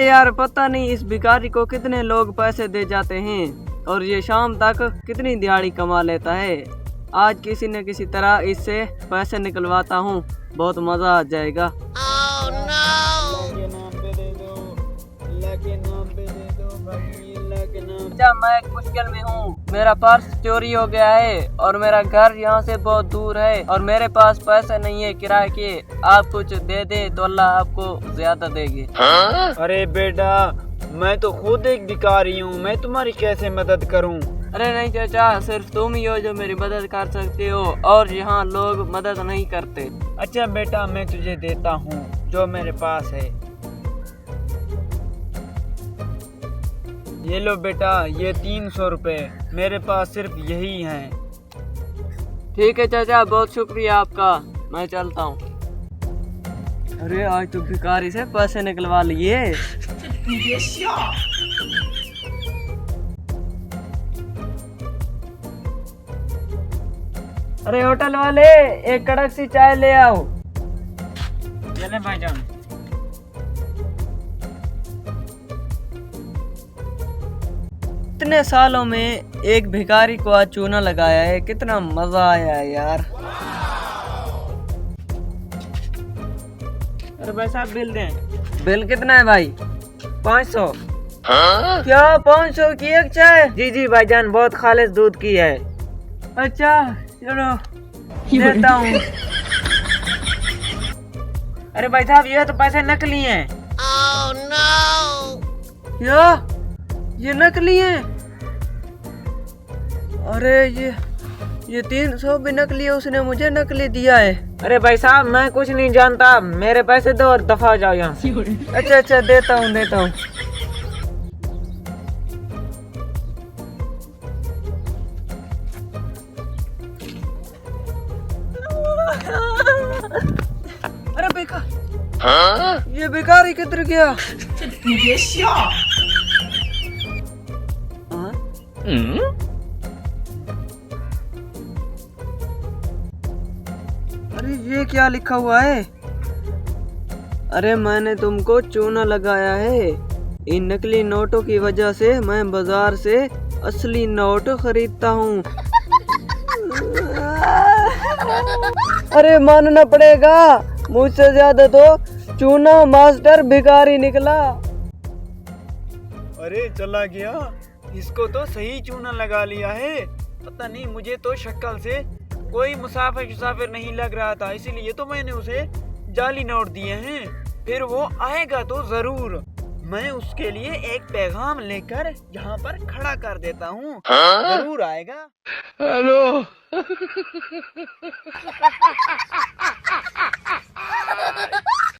अरे यार पता नहीं इस भिखारी को कितने लोग पैसे दे जाते हैं और ये शाम तक कितनी दिहाड़ी कमा लेता है। आज किसी न किसी तरह इससे पैसे निकलवाता हूँ, बहुत मजा आ जाएगा। मैं एक मुश्किल में हूँ, मेरा पर्स चोरी हो गया है और मेरा घर यहाँ से बहुत दूर है और मेरे पास पैसे नहीं है किराए के। आप कुछ दे दे तो अल्लाह आपको ज्यादा देंगे। अरे बेटा, मैं तो खुद एक भिखारी हूँ, मैं तुम्हारी कैसे मदद करूँ? अरे नहीं चाचा, सिर्फ तुम ही हो जो मेरी मदद कर सकते हो और यहाँ लोग मदद नहीं करते। अच्छा बेटा, मैं तुझे देता हूँ जो मेरे पास है। ये लो बेटा, ये 300 रुपए, मेरे पास सिर्फ यही हैं। ठीक है चाचा, बहुत शुक्रिया आपका, मैं चलता हूँ। अरे आज तो भिखारी से पैसे निकलवा लिए। अरे होटल वाले, एक कड़क सी चाय ले आओ। चले भाईजान। इतने सालों में एक भिखारी को आज चूना लगाया है, कितना मजा आया है यार। अरे भाई साहब, बिल दें। बिल कितना है भाई? 500। क्या 500 की एक चाय? जी जी भाईजान, बहुत खालिस दूध की है। अच्छा चलो देता हूँ। अरे भाई साहब, ये तो पैसे नकली हैं। क्या ये नकली है? अरे ये 300 भी नकली है, उसने मुझे नकली दिया है। अरे भाई साहब, मैं कुछ नहीं जानता, मेरे पैसे दो और दफा हो जाओ यहाँ से। अच्छा देता हूँ। अरे बेकार, ये भिखारी किधर गया? अरे ये क्या लिखा हुआ है? अरे मैंने तुमको चूना लगाया है, इन नकली नोटों की वजह से मैं बाजार से असली नोट खरीदता हूँ। अरे मानना पड़ेगा, मुझसे ज्यादा तो चूना मास्टर भिखारी निकला। अरे चला गया, इसको तो सही चूना लगा लिया है। पता नहीं, मुझे तो शक्ल से कोई मुसाफिर नहीं लग रहा था, इसीलिए तो मैंने उसे जाली नोट दिए हैं। फिर वो आएगा तो जरूर, मैं उसके लिए एक पैगाम लेकर यहाँ पर खड़ा कर देता हूँ, जरूर आएगा। हेलो।